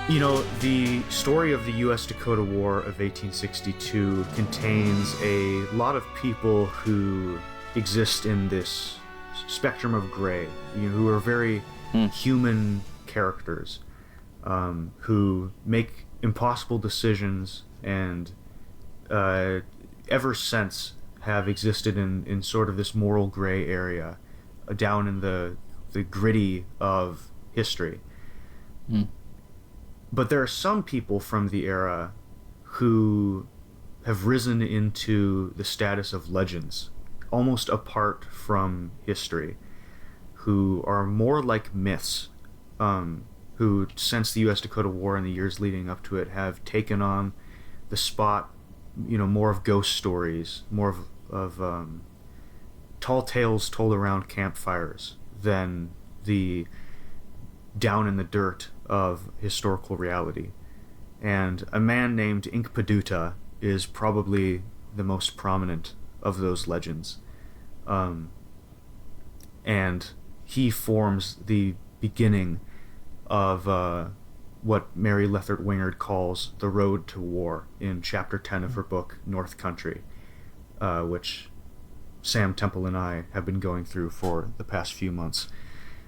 You know, the story of the U.S. Dakota War of 1862 contains a lot of people who exist in this spectrum of gray, who are very human characters, who make impossible decisions and ever since have existed in sort of this moral gray area down in the gritty of history. But there are some people from the era who have risen into the status of legends, almost apart from history, who are more like myths, who, since the U.S. Dakota War and the years leading up to it, have taken on the spot, more of ghost stories, more of tall tales told around campfires than the down in the dirt of historical reality. And a man named Inkpaduta is probably the most prominent of those legends. And he forms the beginning of what Mary Lethert Wingerd calls the road to war in chapter 10 of her book, North Country, which Sam Temple and I have been going through for the past few months.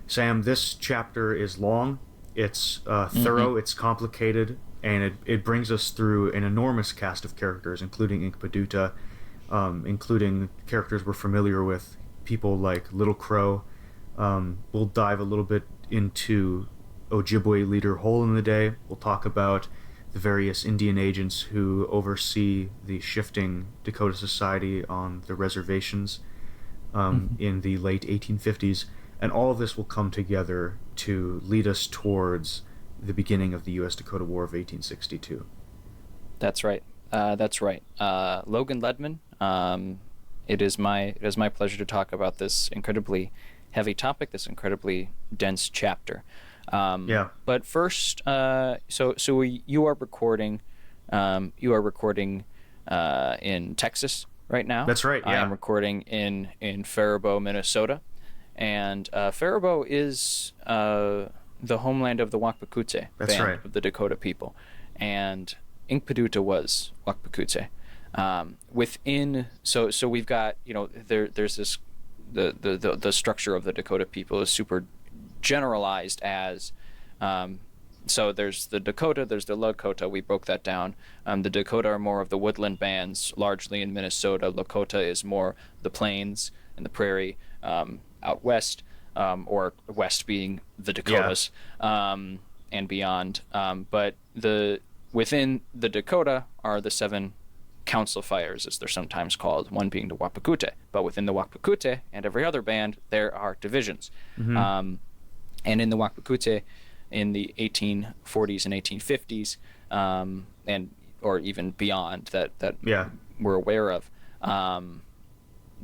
Sam, this chapter is long, it's thorough, it's complicated, and it brings us through an enormous cast of characters, including Inkpaduta, including characters we're familiar with, people like Little Crow. We'll dive a little bit into Ojibwe leader Hole in the Day. We'll talk about the various Indian agents who oversee the shifting Dakota society on the reservations in the late 1850s. And all of this will come together to lead us towards the beginning of the U.S. Dakota War of 1862. That's right. Logan Ledman, it is my pleasure to talk about this incredibly heavy topic, this incredibly dense chapter. But first, you are recording in Texas right now. That's right. Yeah. I am recording in Faribault, Minnesota. And Faribault is the homeland of the Wakpakute band of the Dakota people, and Inkpaduta was Wakpakute. So we've got there's this the structure of the Dakota people is super generalized as so there's the Dakota, there's the Lakota. We broke that down. The Dakota are more of the woodland bands, largely in Minnesota. Lakota is more the plains and the prairie. Out west, or west being the Dakotas, and beyond. But within the Dakota are the 7 council fires, as they're sometimes called, one being the Wapakute. But within the Wapakute and every other band, there are divisions. And in the Wapakute, in the 1840s and 1850s, and or even beyond that we're aware of,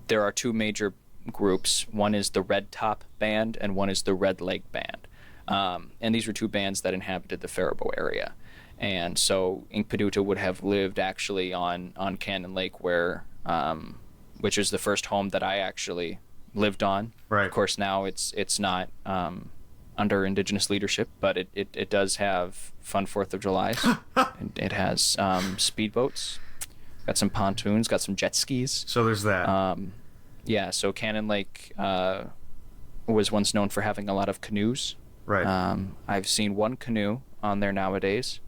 there are 2 major groups. One is the Red Top Band and one is the Red Leg Band. And these were 2 bands that inhabited the Faribault area. And so Inkpaduta would have lived actually on Cannon Lake, where which is the first home that I actually lived on. Right. Of course, now it's not under indigenous leadership, but it does have fun 4th of July. It has speedboats, got some pontoons, got some jet skis. So there's that. So Cannon Lake was once known for having a lot of canoes. Right. I've seen 1 canoe on there nowadays.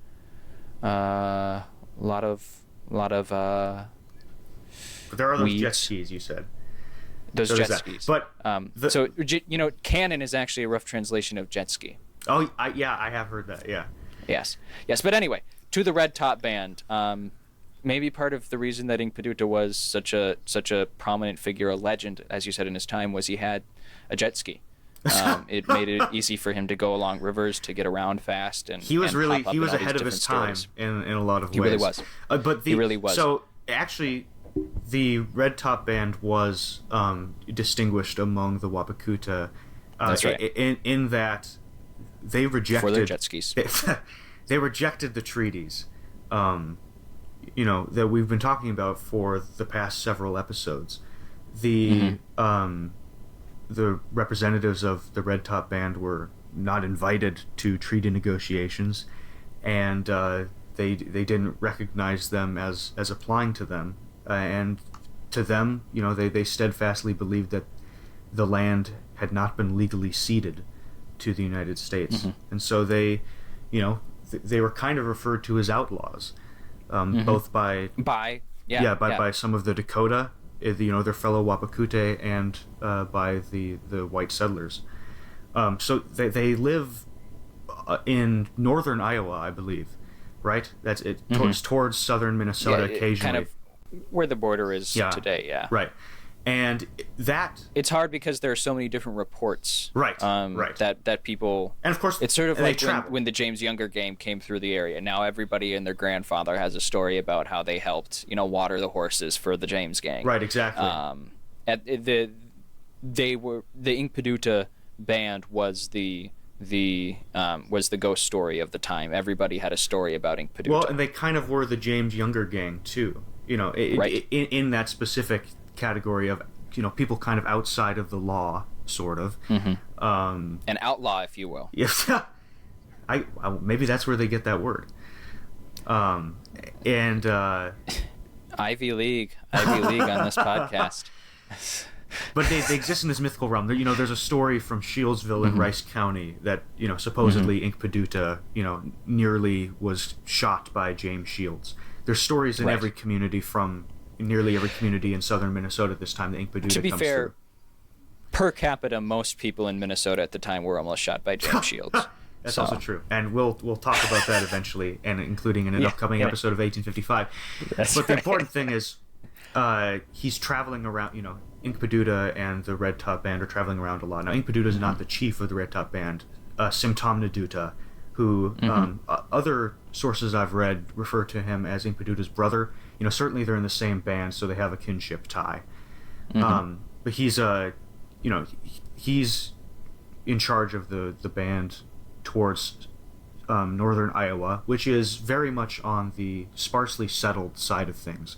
A lot of. But there are those weeds. jet skis, you said. Those jet skis. But cannon is actually a rough translation of jet ski. Oh, I have heard that. Yeah. Yes. But anyway, to the Red Top Band. Maybe part of the reason that Inkpaduta was such a prominent figure, a legend, as you said, in his time, was he had a jet ski. It made it easy for him to go along rivers, to get around fast, and he was ahead of his time in a lot of ways. He really was. He really was. So actually, the Red Top Band was distinguished among the Wapakute. That's right. In that they rejected for their jet skis. They rejected the treaties. That we've been talking about for the past several episodes. The representatives of the Red Top Band were not invited to treaty negotiations, and they didn't recognize them as applying to them, and to them, they steadfastly believed that the land had not been legally ceded to the United States, and so they were kind of referred to as outlaws, both by some of the Dakota, their fellow Wapakute, and by the white settlers. So they live in northern Iowa, I believe, right? That's it. Towards southern Minnesota, occasionally, kind of where the border is today. Yeah, right. And it's hard because there are so many different reports, right? That people, and of course, it's sort of like when the James Younger game came through the area. Now everybody and their grandfather has a story about how they helped, water the horses for the James gang. Right, exactly. The Inkpaduta band was the ghost story of the time. Everybody had a story about Inkpaduta. Well, and they kind of were the James Younger gang too. In that specific category of people kind of outside of the law, sort of. An outlaw, if you will. Yes. I maybe that's where they get that word. And Ivy League on this podcast. But they exist in this mythical realm. There's a story from Shieldsville in Rice County that supposedly Inkpaduta nearly was shot by James Shields. There's stories in every community, from nearly every community in southern Minnesota at this time that Inkpaduta comes through. To be fair, per capita, most people in Minnesota at the time were almost shot by James Shields. That's also true, and we'll talk about that eventually, and including in an upcoming episode of 1855. But the important thing is, he's traveling around. Inkpaduta and the Red Top Band are traveling around a lot. Now, Inkpaduta is not the chief of the Red Top Band. Taoyateduta, who other sources I've read refer to him as Inkpaduta's brother. Certainly they're in the same band, so they have a kinship tie. But he's he's in charge of the band towards northern Iowa, which is very much on the sparsely settled side of things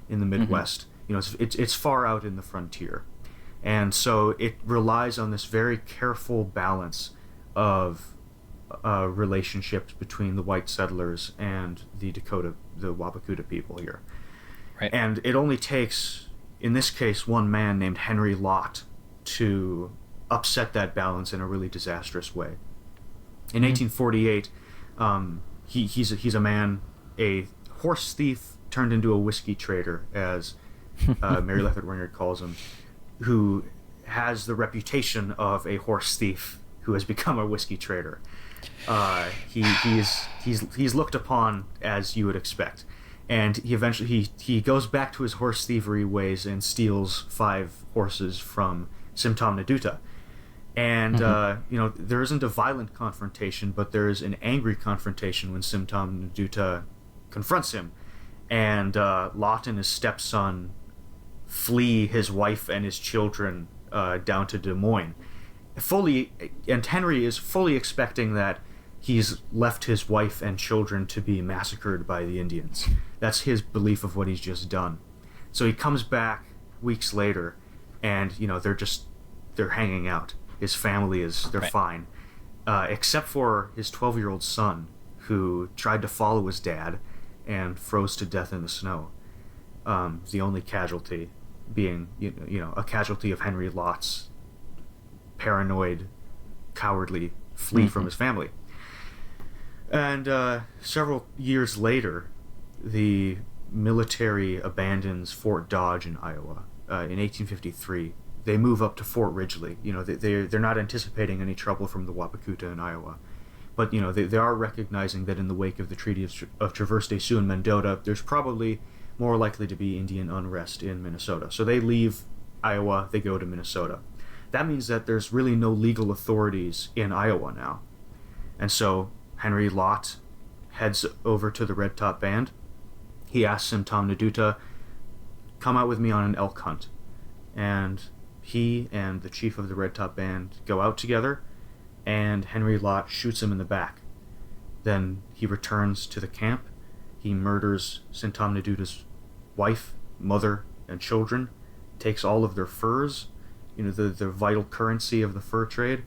in the Midwest. It's far out in the frontier, and so it relies on this very careful balance of relationships between the white settlers and the Wapakuta people here. Right. And it only takes, in this case, one man named Henry Lott to upset that balance in a really disastrous way. In 1848, he's a man, a horse thief turned into a whiskey trader, as Mary Lethert Wingerd calls him, who has the reputation of a horse thief who has become a whiskey trader. He's looked upon as you would expect, and he eventually goes back to his horse thievery ways and steals 5 horses from Taoyateduta. And there isn't a violent confrontation, but there is an angry confrontation when Taoyateduta confronts him, and Lott and his stepson flee his wife and his children down to Des Moines. And Henry is fully expecting that he's left his wife and children to be massacred by the Indians. That's his belief of what he's just done. So he comes back weeks later, and they're hanging out. His family they're fine, except for his 12-year-old son, who tried to follow his dad and froze to death in the snow. The only casualty being a casualty of Henry Lott's paranoid, cowardly flee from his family. And several years later, the military abandons Fort Dodge in Iowa in 1853. They move up to Fort Ridgely. They're not anticipating any trouble from the Wapakuta in Iowa, but they are recognizing that in the wake of the Treaty of Traverse des Sioux and Mendota, there's probably more likely to be Indian unrest in Minnesota. So they leave Iowa, they go to Minnesota. That means that there's really no legal authorities in Iowa now. And so Henry Lott heads over to the Red Top Band. He asks Taoyateduta, come out with me on an elk hunt. And he and the chief of the Red Top Band go out together, and Henry Lott shoots him in the back. Then he returns to the camp. He murders Taoyateduta's wife, mother, and children, takes all of their furs, the vital currency of the fur trade,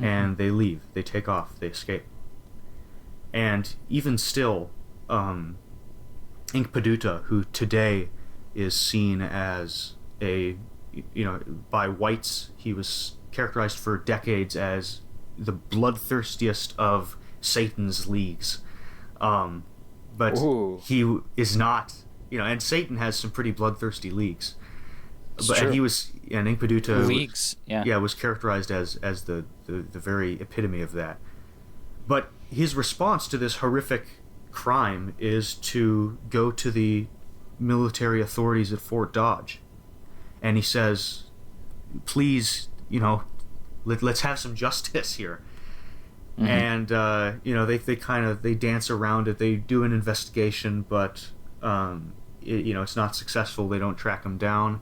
and they leave. They take off. They escape. And even still, Inkpaduta, who today is seen as by whites, he was characterized for decades as the bloodthirstiest of Satan's leagues. But Ooh. he is not, and Satan has some pretty bloodthirsty leagues. And Inkpaduta leagues, was characterized as the very epitome of that. But his response to this horrific crime is to go to the military authorities at Fort Dodge, and he says, "Please, let's have some justice here." Mm-hmm. And they dance around it. They do an investigation, but it's not successful. They don't track him down.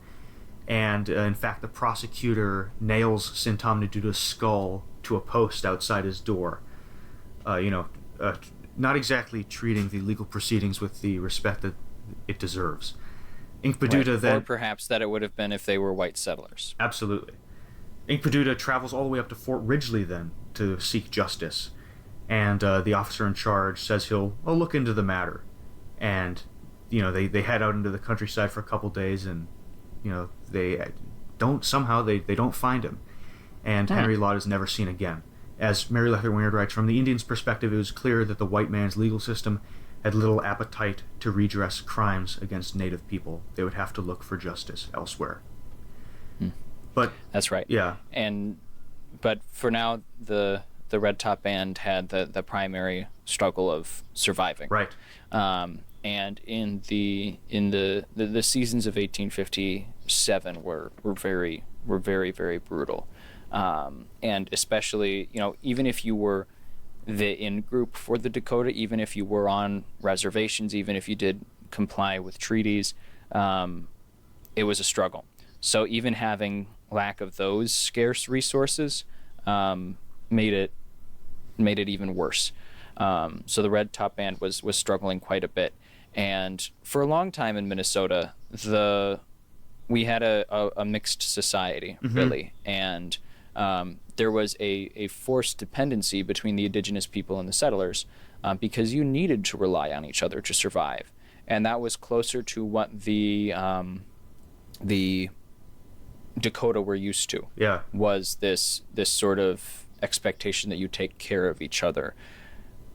And in fact, the prosecutor nails Inkpaduta's skull to a post outside his door. Not exactly treating the legal proceedings with the respect that it deserves. Inkpaduta then, or perhaps that it would have been if they were white settlers. Absolutely. Inkpaduta travels all the way up to Fort Ridgely then to seek justice, and the officer in charge says he'll look into the matter. And they head out into the countryside for a couple days, and they don't find him, and Henry Lott is never seen again. As Mary Lethert Wingerd writes, from the Indians' perspective, it was clear that the white man's legal system had little appetite to redress crimes against native people. They would have to look for justice elsewhere. But that's right. Yeah. But for now, the Red Top Band had the primary struggle of surviving. Right. And in the seasons of 1857 were very, very brutal. And especially, even if you were the in-group for the Dakota, even if you were on reservations, even if you did comply with treaties, it was a struggle. So even having lack of those scarce resources made it even worse. So the Red Top Band was struggling quite a bit. And for a long time in Minnesota, we had a mixed society, really. And there was a forced dependency between the indigenous people and the settlers because you needed to rely on each other to survive. And that was closer to what the Dakota were used to. Yeah. Was this sort of expectation that you take care of each other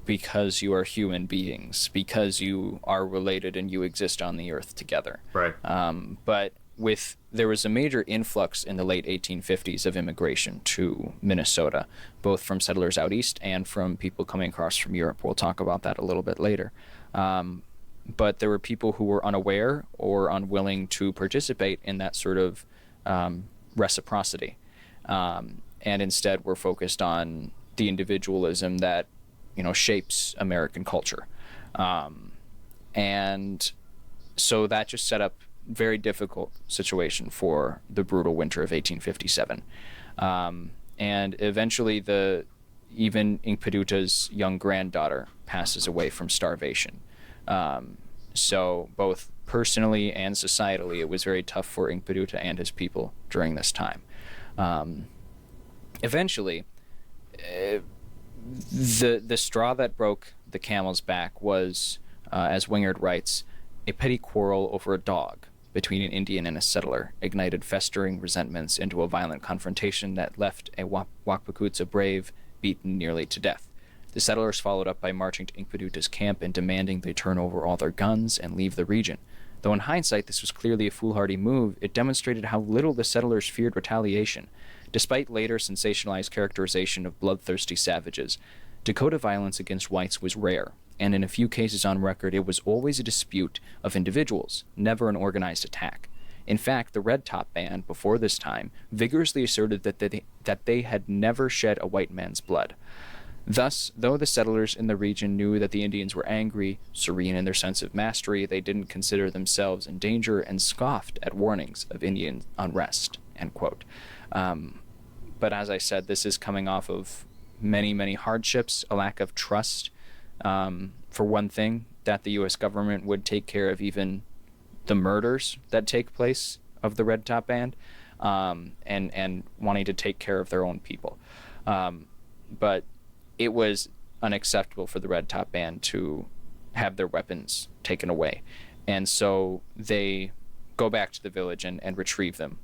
because you are human beings, because you are related and you exist on the earth together. Right. But there was a major influx in the late 1850s of immigration to Minnesota, both from settlers out east and from people coming across from Europe. We'll talk about that a little bit later. But there were people who were unaware or unwilling to participate in that sort of reciprocity, and instead were focused on the individualism that shapes American culture, and so that just set up a very difficult situation for the brutal winter of 1857, and eventually even Inkpaduta's young granddaughter passes away from starvation. So both personally and societally, it was very tough for Inkpaduta and his people during this time. Eventually, the straw that broke the camel's back was, as Wingerd writes, a petty quarrel over a dog between an Indian and a settler ignited festering resentments into a violent confrontation that left a Wakpakutsa brave beaten nearly to death. The settlers followed up by marching to Inkpaduta's camp and demanding they turn over all their guns and leave the region. Though in hindsight this was clearly a foolhardy move, it demonstrated how little the settlers feared retaliation. Despite later sensationalized characterization of bloodthirsty savages, Dakota violence against whites was rare, and in a few cases on record it was always a dispute of individuals, never an organized attack. In fact, the Red Top Band, before this time, vigorously asserted that they had never shed a white man's blood. Thus, though the settlers in the region knew that the Indians were angry, serene in their sense of mastery, they didn't consider themselves in danger and scoffed at warnings of Indian unrest, end quote. But as I said, this is coming off of many, many hardships, a lack of trust, for one thing, that the U.S. government would take care of even the murders that take place of the Red Top Band, and wanting to take care of their own people. But it was unacceptable for the Red Top Band to have their weapons taken away. And so they go back to the village and retrieve them.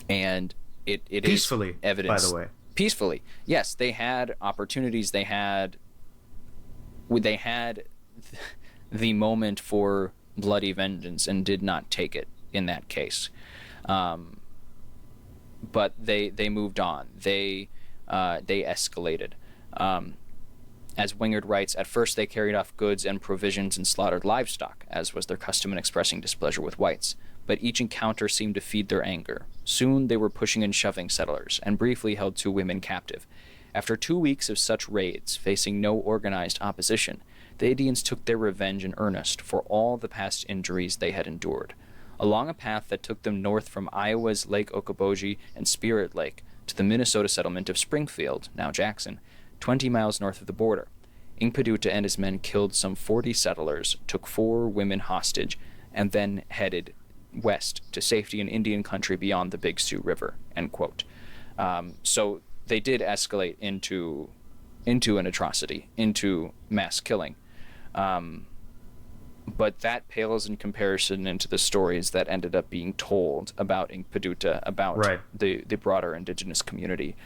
And it peacefully, is evidence. by the way. Peacefully. Yes, they had opportunities. They had the moment for bloody vengeance and did not take it in that case. But they moved on. They escalated. As Wingerd writes, at first they carried off goods and provisions and slaughtered livestock, as was their custom in expressing displeasure with whites. But each encounter seemed to feed their anger. Soon they were pushing and shoving settlers, and briefly held 2 women captive. After 2 weeks of such raids, facing no organized opposition, the Indians took their revenge in earnest for all the past injuries they had endured. Along a path that took them north from Iowa's Lake Okoboji and Spirit Lake to the Minnesota settlement of Springfield, now Jackson, 20 miles north of the border, Inkpaduta and his men killed some 40 settlers, took 4 women hostage, and then headed west to safety in Indian country beyond the Big Sioux River, end quote. So they did escalate into an atrocity, into mass killing. But that pales in comparison into the stories that ended up being told about Inkpaduta, about the broader indigenous community.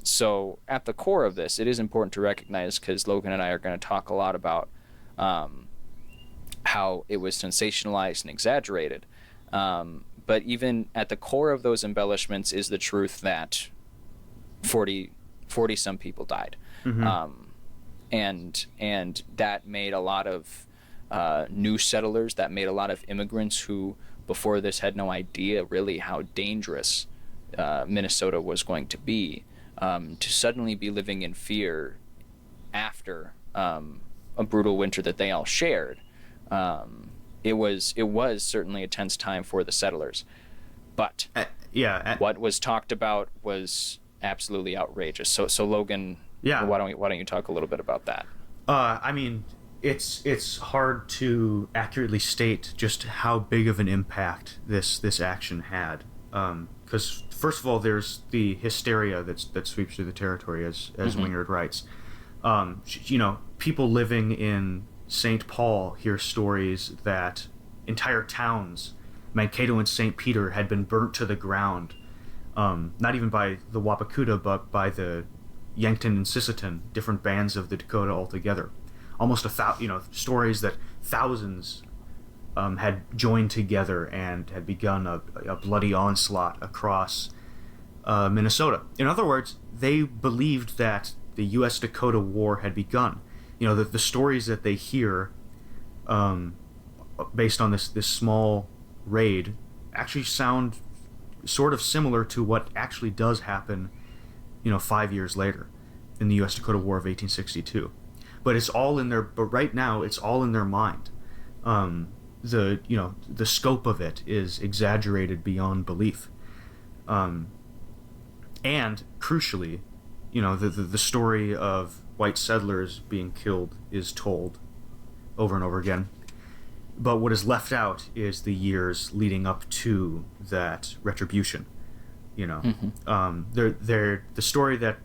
So at the core of this, it is important to recognize, because Logan and I are going to talk a lot about how it was sensationalized and exaggerated. But even at the core of those embellishments is the truth that 40-some people died. And that made a lot of new settlers, that made a lot of immigrants who before this had no idea really how dangerous Minnesota was going to be, to suddenly be living in fear after a brutal winter that they all shared. It was certainly a tense time for the settlers, but what was talked about was absolutely outrageous. So Logan, why don't you talk a little bit about that? I mean, it's hard to accurately state just how big of an impact this action had, because first of all, there's the hysteria that sweeps through the territory, as Wingerd writes. People living in St. Paul hear stories that entire towns, Mankato and St. Peter, had been burnt to the ground, not even by the Wapakuta, but by the Yankton and Sisseton, different bands of the Dakota altogether. Almost stories that thousands had joined together and had begun a bloody onslaught across Minnesota. In other words, they believed that the U.S. Dakota War had begun. The stories that they hear based on this small raid actually sound sort of similar to what actually does happen 5 years later in the U.S. Dakota War of 1862. But right now it's all in their mind. The scope of it is exaggerated beyond belief. And crucially, the story of white settlers being killed is told over and over again. But what is left out is the years leading up to that retribution. The story that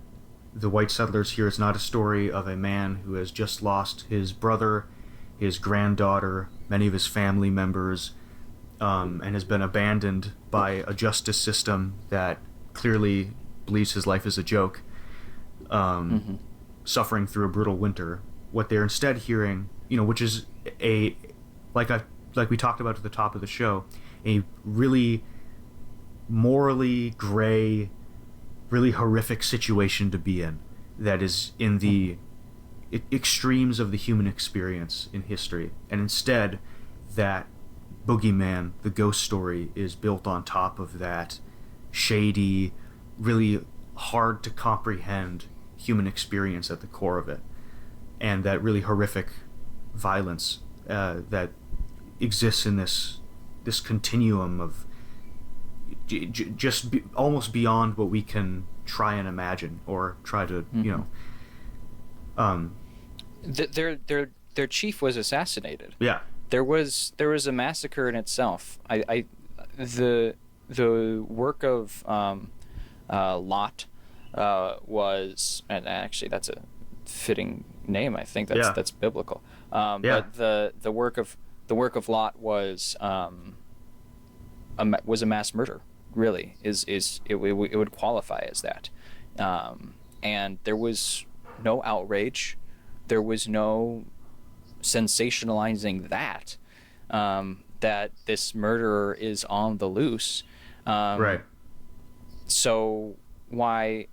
the white settlers hear is not a story of a man who has just lost his brother, his granddaughter, many of his family members, and has been abandoned by a justice system that clearly believes his life is a joke, suffering through a brutal winter. What they're instead hearing, which is like we talked about at the top of the show, a really morally gray, really horrific situation to be in, that is in the extremes of the human experience in history. And instead, that boogeyman, the ghost story, is built on top of that shady, really hard to comprehend human experience at the core of it, and that really horrific violence that exists in this continuum of almost beyond what we can try and imagine or try to their chief was assassinated. There was a massacre in itself. The work of Lot was, and actually that's fitting name. I think Yeah. that's biblical. Yeah. But the work of Lot was a mass murder. Really, it would qualify as that. And there was no outrage, there was no sensationalizing that this murderer is on the loose. Right. So why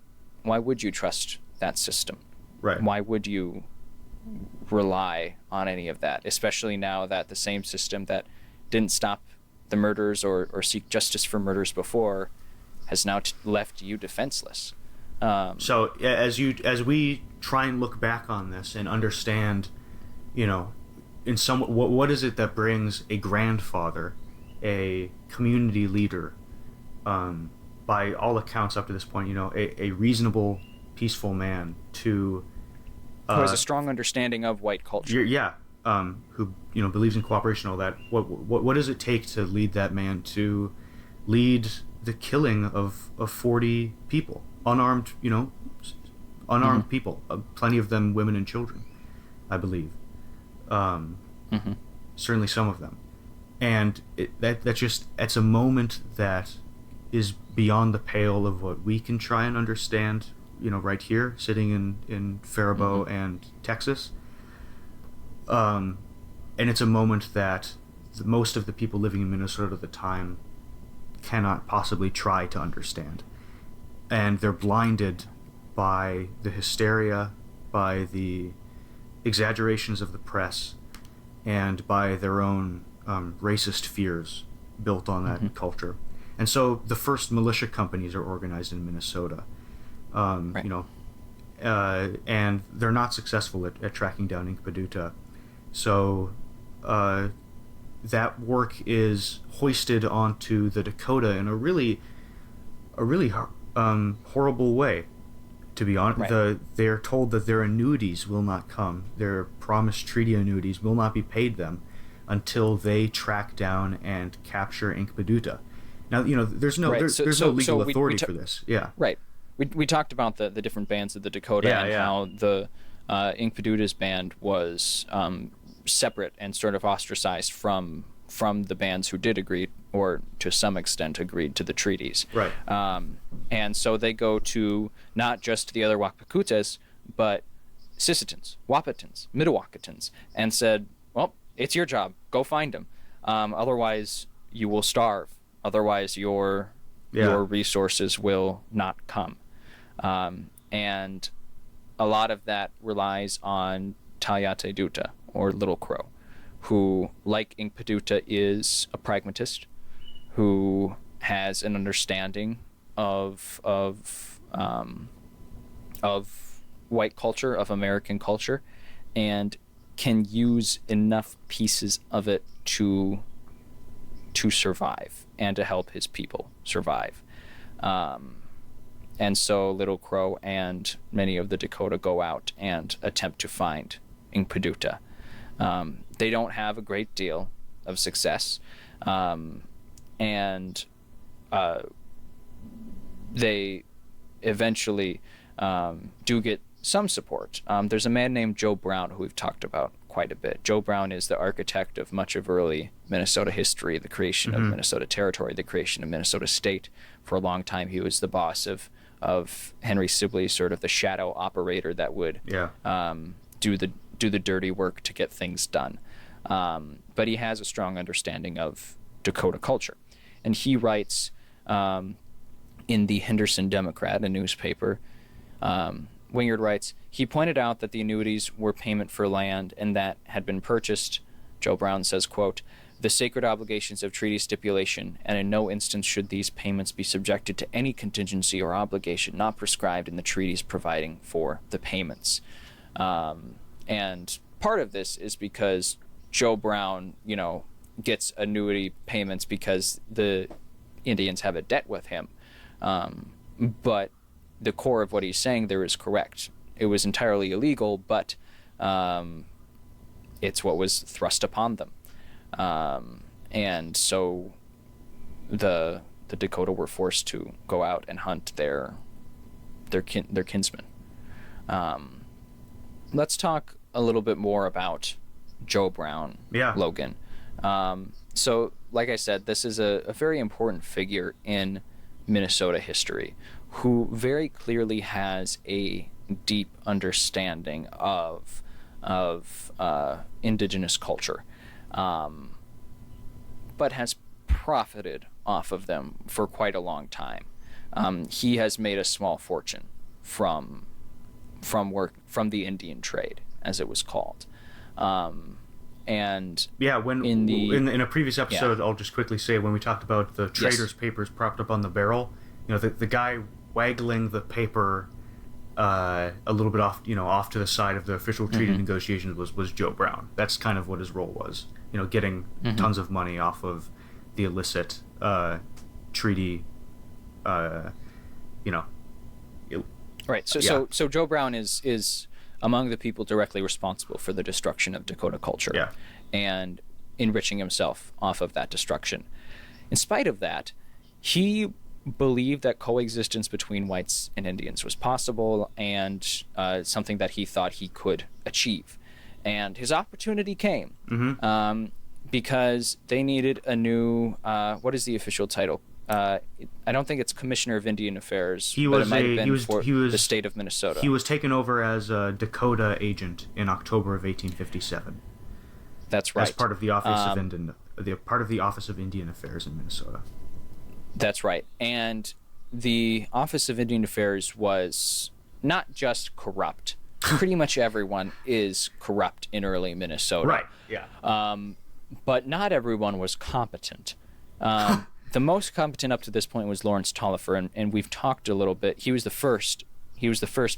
would you trust that system? Right. Why would you rely on any of that, especially now that the same system that didn't stop the murders or seek justice for murders before has now left you defenseless? So as we try and look back on this and understand, in some what is it that brings a grandfather, a community leader, by all accounts up to this point, a reasonable, peaceful man to who has a strong understanding of white culture. Who believes in cooperation, all that. What does it take to lead that man to lead the killing of 40 people, unarmed people, plenty of them women and children, I believe. Certainly some of them, and that's a moment that is beyond the pale of what we can try and understand, right here, sitting in Faribault and Texas. And it's a moment that most of the people living in Minnesota at the time cannot possibly try to understand. And they're blinded by the hysteria, by the exaggerations of the press, and by their own racist fears built on that culture. And so the first militia companies are organized in Minnesota. Right. And they're not successful at tracking down Inkpaduta. So that work is hoisted onto the Dakota in a really horrible way, to be honest. Right. They are told that their annuities will not come. Their promised treaty annuities will not be paid them until they track down and capture Inkpaduta. Now, there's no legal authority for this. Yeah. Right. We talked about the different bands of the Dakota and how the Inkpaduta's band was separate and sort of ostracized from the bands who did agree, or to some extent agreed to the treaties. Right. And so they go to not just the other Wakpakutes, but Sissetons, Wahpetons, Midewakanton, and said, well, it's your job. Go find them. Otherwise, you will starve. Otherwise, your resources will not come. And a lot of that relies on Taoyateduta, or Little Crow, who, like Inkpaduta, is a pragmatist, who has an understanding of white culture, of American culture, and can use enough pieces of it to survive and to help his people survive. And so Little Crow and many of the Dakota go out and attempt to find Inkpaduta. They don't have a great deal of success, and they eventually do get some support. There's a man named Joe Brown who we've talked about quite a bit. Joe Brown is the architect of much of early Minnesota history, the creation of Minnesota Territory, the creation of Minnesota State. For a long time, he was the boss of Henry Sibley, sort of the shadow operator that would do the dirty work to get things done. But he has a strong understanding of Dakota culture. And he writes in the Henderson Democrat, a newspaper, Wingerd writes, he pointed out that the annuities were payment for land and that had been purchased. Joe Brown says, quote, the sacred obligations of treaty stipulation, and in no instance should these payments be subjected to any contingency or obligation not prescribed in the treaties providing for the payments. And part of this is because Joe Brown, gets annuity payments because the Indians have a debt with him. But the core of what he's saying there is correct. It was entirely illegal, but it's what was thrust upon them. And so the Dakota were forced to go out and hunt their kinsmen. let's talk a little bit more about Joe Brown, Yeah. Logan. So, like I said, this is a very important figure in Minnesota history who very clearly has a deep understanding of indigenous culture, but has profited off of them for quite a long time. He has made a small fortune from the Indian trade, as it was called. And when in a previous episode, I'll just quickly say, when we talked about the trader's papers propped up on the barrel, the guy waggling the paper a little bit off to the side of the official treaty negotiations was Joe Brown. That's kind of what his role was. Getting tons of money off of the illicit treaty. Right. So Joe Brown is among the people directly responsible for the destruction of Dakota culture, and enriching himself off of that destruction. In spite of that, he believed that coexistence between whites and Indians was possible, and something that he thought he could achieve. And his opportunity came because they needed a new what is the official title? I don't think it's Commissioner of Indian Affairs, but it might have been for the state of Minnesota. He was taken over as a Dakota agent in October of 1857. That's right. As part of the Office of Indian Affairs in Minnesota. That's right. And the Office of Indian Affairs was not just corrupt. Pretty much everyone is corrupt in early Minnesota. Right, yeah. But not everyone was competent. The most competent up to this point was Lawrence Tolliver, and we've talked a little bit. He was the first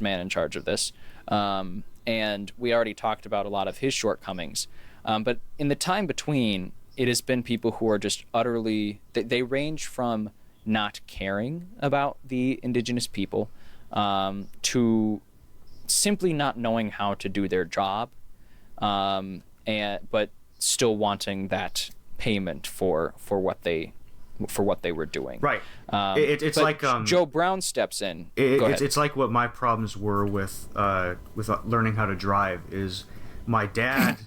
man in charge of this, and we already talked about a lot of his shortcomings. But in the time between, it has been people who are just utterly... They range from not caring about the indigenous people to simply not knowing how to do their job, but still wanting that payment for what they were doing. Right. It's like Joe Brown steps in. It's like what my problems were with learning how to drive. Is my dad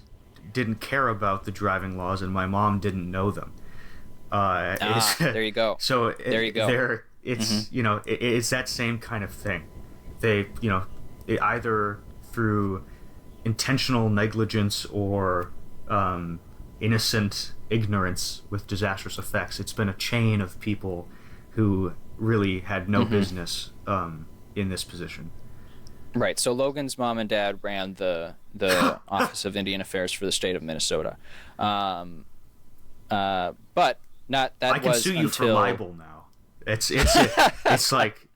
didn't care about the driving laws, and my mom didn't know them. There you go. So there you go. It's it's that same kind of thing. They either through intentional negligence or innocent ignorance with disastrous effects. It's been a chain of people who really had no business in this position. Right. So Logan's mom and dad ran the Office of Indian Affairs for the state of Minnesota, but not that. I can sue you for libel now. It's like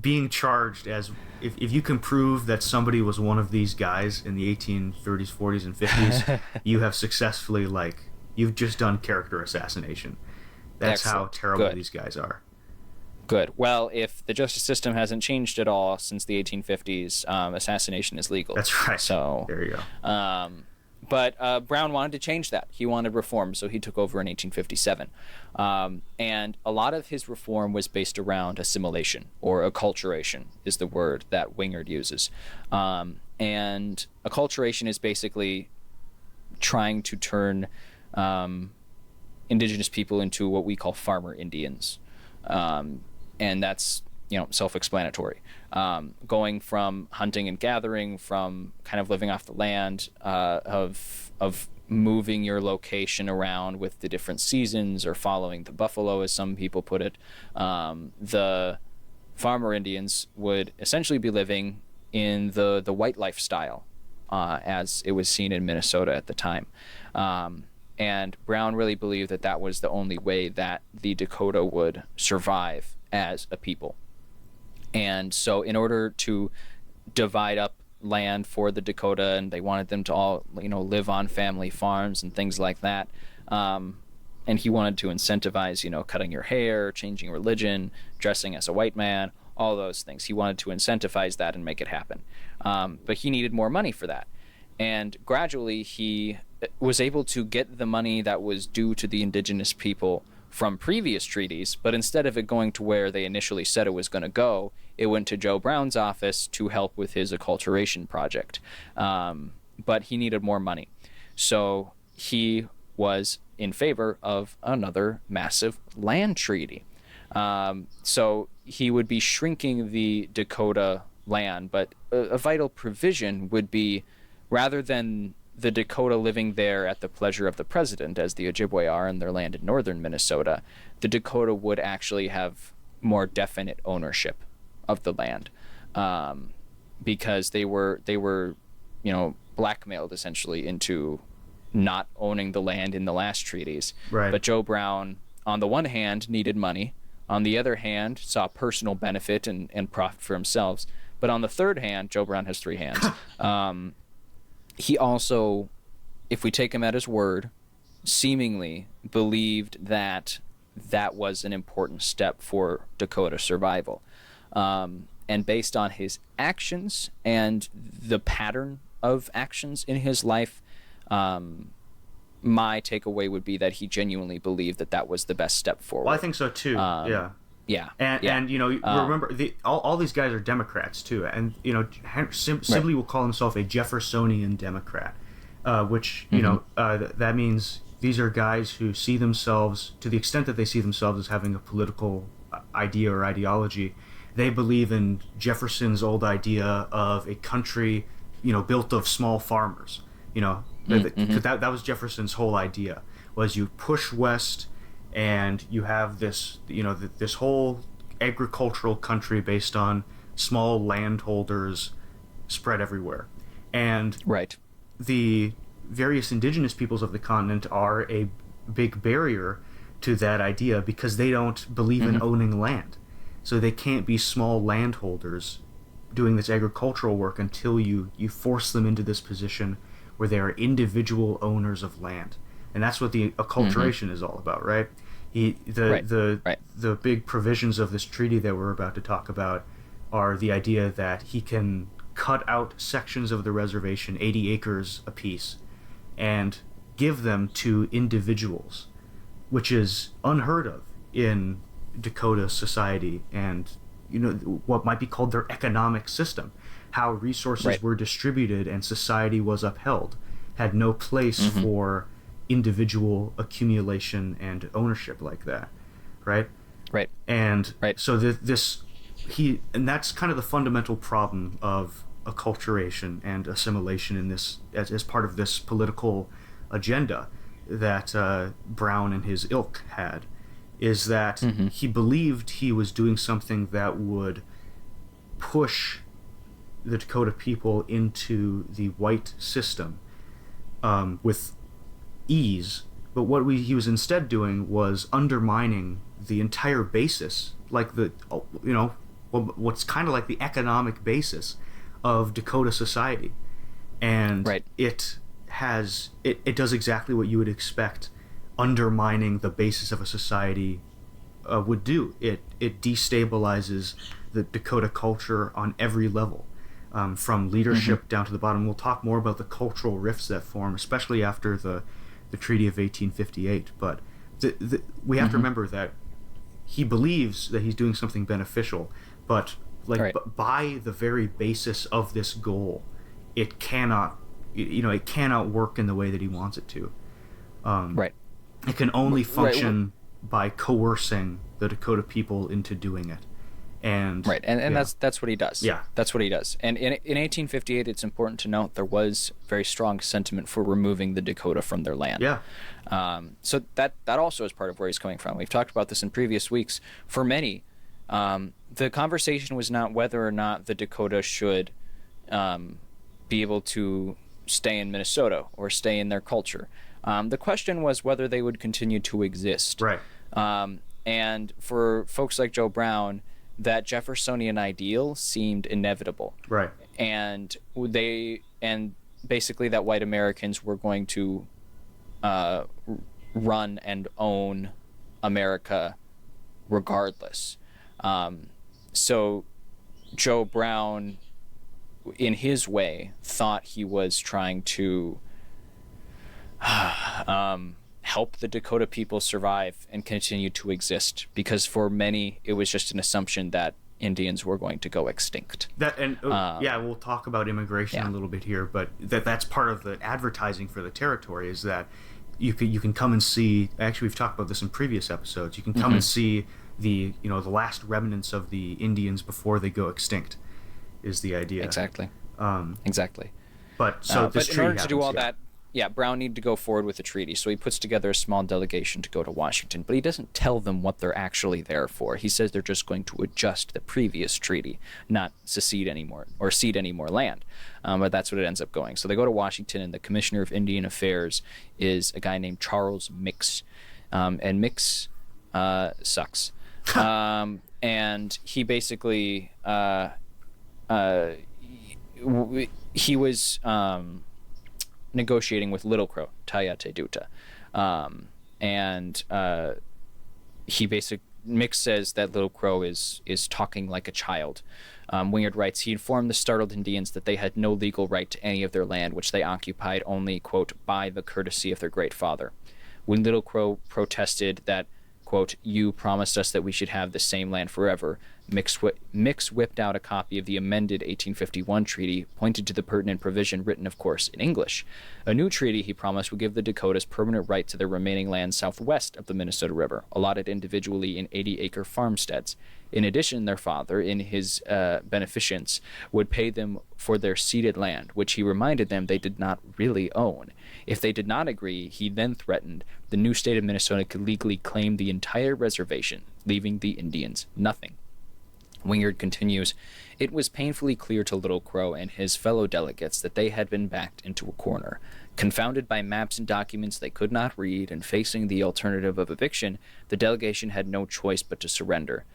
being charged as if you can prove that somebody was one of these guys in the 1830s, 40s, and 50s, you have successfully you've just done character assassination. That's Excellent. How terrible Good. These guys are. Good. Well, if the justice system hasn't changed at all since the 1850s, assassination is legal. That's right. So there you go. But Brown wanted to change that. He wanted reform, so he took over in 1857. And a lot of his reform was based around assimilation, or acculturation is the word that Wingerd uses. And acculturation is basically trying to turn indigenous people into what we call farmer Indians. And that's self-explanatory. Going from hunting and gathering, from kind of living off the land, of moving your location around with the different seasons, or following the buffalo, as some people put it. The farmer Indians would essentially be living in the white lifestyle, as it was seen in Minnesota at the time. And Brown really believed that that was the only way that the Dakota would survive as a people. And so in order to divide up land for the Dakota, and they wanted them to all, live on family farms and things like that. And he wanted to incentivize, cutting your hair, changing religion, dressing as a white man, all those things. He wanted to incentivize that and make it happen. But he needed more money for that. And gradually he was able to get the money that was due to the indigenous people from previous treaties, but instead of it going to where they initially said it was going to go, it went to Joe Brown's office to help with his acculturation project. But he needed more money. So he was in favor of another massive land treaty. So he would be shrinking the Dakota land, but a vital provision would be, rather than the Dakota living there at the pleasure of the president, as the Ojibwe are in their land in northern Minnesota, the Dakota would actually have more definite ownership of the land, because they were blackmailed essentially into not owning the land in the last treaties. Right. But Joe Brown, on the one hand, needed money. On the other hand, saw personal benefit and profit for himself. But on the third hand, Joe Brown has three hands. He also, if we take him at his word, seemingly believed that that was an important step for Dakota survival. And based on his actions and the pattern of actions in his life, my takeaway would be that he genuinely believed that that was the best step forward. Well, I think so too. Yeah. And remember, all these guys are Democrats too, and Sibley will call himself a Jeffersonian Democrat, which that means these are guys who see themselves, to the extent that they see themselves as having a political idea or ideology, they believe in Jefferson's old idea of a country, built of small farmers. That was Jefferson's whole idea, was you push west and you have this, this whole agricultural country based on small landholders spread everywhere. And the various indigenous peoples of the continent are a big barrier to that idea because they don't believe in owning land. So they can't be small landholders doing this agricultural work until you force them into this position where they are individual owners of land. And that's what the acculturation is all about, right? The big provisions of this treaty that we're about to talk about are the idea that he can cut out sections of the reservation, 80 acres apiece, and give them to individuals, which is unheard of in Dakota society and what might be called their economic system. How resources were distributed and society was upheld had no place for individual accumulation and ownership like that, right? And so and that's kind of the fundamental problem of acculturation and assimilation in this as part of this political agenda that Brown and his ilk had, is that he believed he was doing something that would push the Dakota people into the white system with ease, but what he was instead doing was undermining the entire basis, like what's kind of like the economic basis of Dakota society, and it does exactly what you would expect undermining the basis of a society would do. It destabilizes the Dakota culture on every level. From leadership down to the bottom. We'll talk more about the cultural rifts that form, especially after the Treaty of 1858. But we have to remember that he believes that he's doing something beneficial, but by the very basis of this goal, it cannot work in the way that he wants it to. It can only function by coercing the Dakota people into doing it. And that's what he does. Yeah, that's what he does. And in 1858, it's important to note there was very strong sentiment for removing the Dakota from their land. Yeah. So that also is part of where he's coming from. We've talked about this in previous weeks. For many, the conversation was not whether or not the Dakota should be able to stay in Minnesota or stay in their culture. The question was whether they would continue to exist. Right. And for folks like Joe Brown, that Jeffersonian ideal seemed inevitable. Right. And basically that white Americans were going to run and own America regardless. So Joe Brown, in his way, thought he was trying to help the Dakota people survive and continue to exist, because for many it was just an assumption that Indians were going to go extinct. We'll talk about immigration yeah. a little bit here, but that's part of the advertising for the territory, is that you can come and see. Actually, we've talked about this in previous episodes. You can come and see the last remnants of the Indians before they go extinct, is the idea. Exactly. Exactly. But in order to do all that, Brown needed to go forward with the treaty. So he puts together a small delegation to go to Washington, but he doesn't tell them what they're actually there for. He says they're just going to adjust the previous treaty, not secede anymore or cede any more land. But that's what it ends up going. So they go to Washington, and the Commissioner of Indian Affairs is a guy named Charles Mix. And Mix sucks. And he basically he was negotiating with Little Crow, Taoyateduta. Mix says that Little Crow is talking like a child. Wingerd writes, he informed the startled Indians that they had no legal right to any of their land, which they occupied only, quote, by the courtesy of their great father. When Little Crow protested that, quote, you promised us that we should have the same land forever, Mix whipped out a copy of the amended 1851 treaty, pointed to the pertinent provision, written, of course, in English. A new treaty, he promised, would give the Dakotas permanent right to their remaining land southwest of the Minnesota River, allotted individually in 80-acre farmsteads. In addition, their father, in his beneficence, would pay them for their ceded land, which he reminded them they did not really own. If they did not agree, he then threatened the new state of Minnesota could legally claim the entire reservation, leaving the Indians nothing. Wingerd continues, it was painfully clear to Little Crow and his fellow delegates that they had been backed into a corner. Confounded by maps and documents they could not read, and facing the alternative of eviction, the delegation had no choice but to surrender.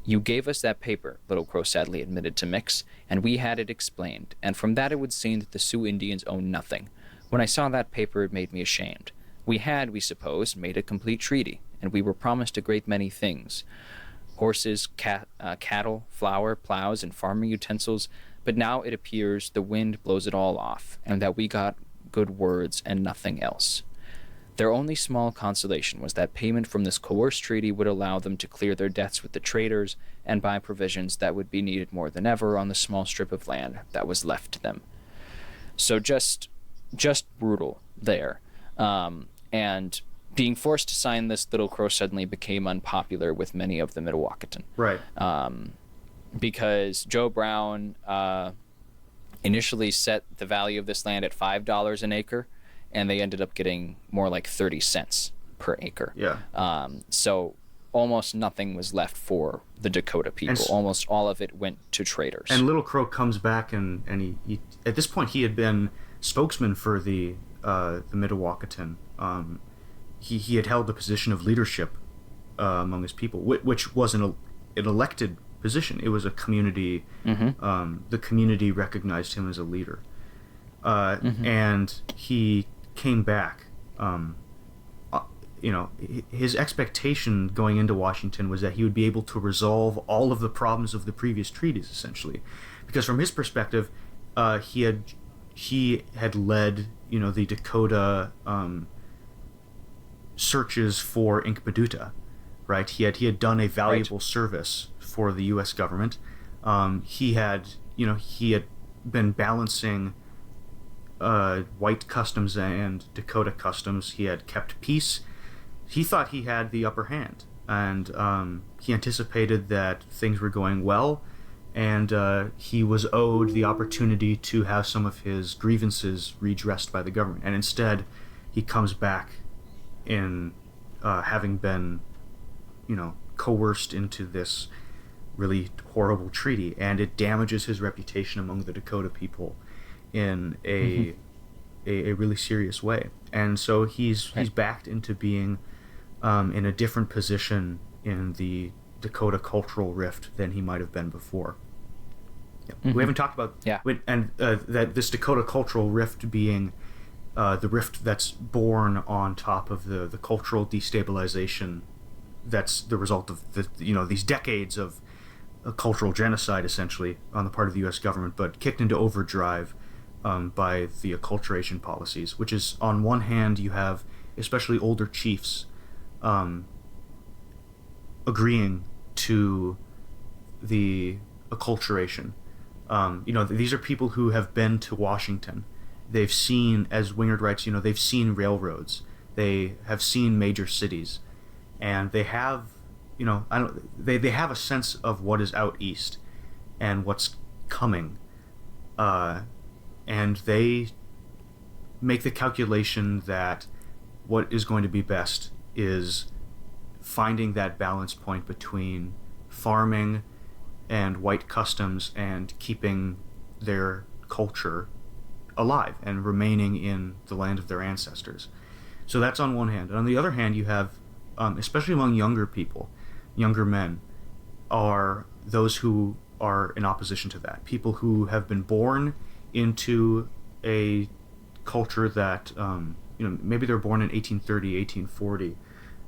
You gave us that paper, Little Crow sadly admitted to Mix, and we had it explained, and from that it would seem that the Sioux Indians own nothing. When I saw that paper, it made me ashamed. We had, we supposed, made a complete treaty, and we were promised a great many things. Horses, cattle, flour, plows, and farming utensils, but now it appears the wind blows it all off, and that we got good words and nothing else. Their only small consolation was that payment from this coerced treaty would allow them to clear their debts with the traders and buy provisions that would be needed more than ever on the small strip of land that was left to them. So just brutal there. And being forced to sign this, Little Crow suddenly became unpopular with many of the Mdewakanton. Right. Because Joe Brown initially set the value of this land at $5 an acre, and they ended up getting more like 30 cents per acre. Yeah. So almost nothing was left for the Dakota people. Almost all of it went to traders. And Little Crow comes back, and he at this point he had been spokesman for the Mdewakanton. He had held the position of leadership among his people, which wasn't an elected position. It was a community. The community recognized him as a leader, and he came back. His expectation going into Washington was that he would be able to resolve all of the problems of the previous treaties, essentially, because from his perspective, he had led the Dakota searches for Inkpaduta, right? He had done a valuable service for the U.S. government. He had been balancing white customs and Dakota customs. He had kept peace. He thought he had the upper hand, and he anticipated that things were going well, and he was owed the opportunity to have some of his grievances redressed by the government. And instead, he comes back in having been, coerced into this really horrible treaty, and it damages his reputation among the Dakota people in a really serious way. And so he's backed into being in a different position in the Dakota cultural rift than he might have been before. We haven't talked about that this Dakota cultural rift being the rift that's born on top of the cultural destabilization that's the result of these decades of cultural genocide, essentially, on the part of the U.S. government, but kicked into overdrive by the acculturation policies, which is, on one hand, you have especially older chiefs, agreeing to the acculturation. These are people who have been to Washington. They've seen, as Wingerd writes, they've seen railroads. They have seen major cities, and they have, they have a sense of what is out east and what's coming, and they make the calculation that what is going to be best is finding that balance point between farming and white customs and keeping their culture alive and remaining in the land of their ancestors. So that's on one hand. And on the other hand, you have, especially among younger people, younger men, are those who are in opposition to that. People who have been born into a culture that, maybe they're born in 1830, 1840.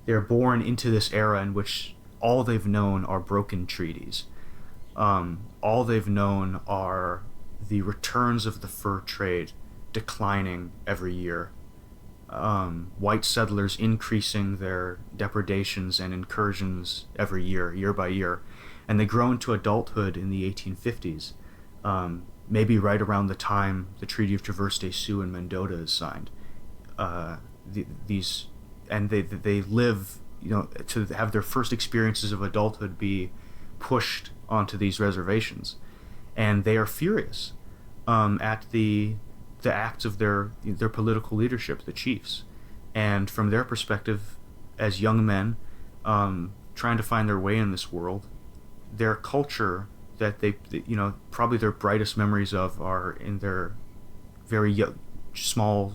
They're born into this era in which all they've known are broken treaties. All they've known are the returns of the fur trade declining every year. White settlers increasing their depredations and incursions every year, year by year. And they grow into adulthood in the 1850s, maybe right around the time the Treaty of Traverse des Sioux and Mendota is signed. They live, to have their first experiences of adulthood be pushed onto these reservations, and they are furious at the acts of their political leadership, the chiefs, and from their perspective, as young men trying to find their way in this world, their culture that they probably their brightest memories of are in their very small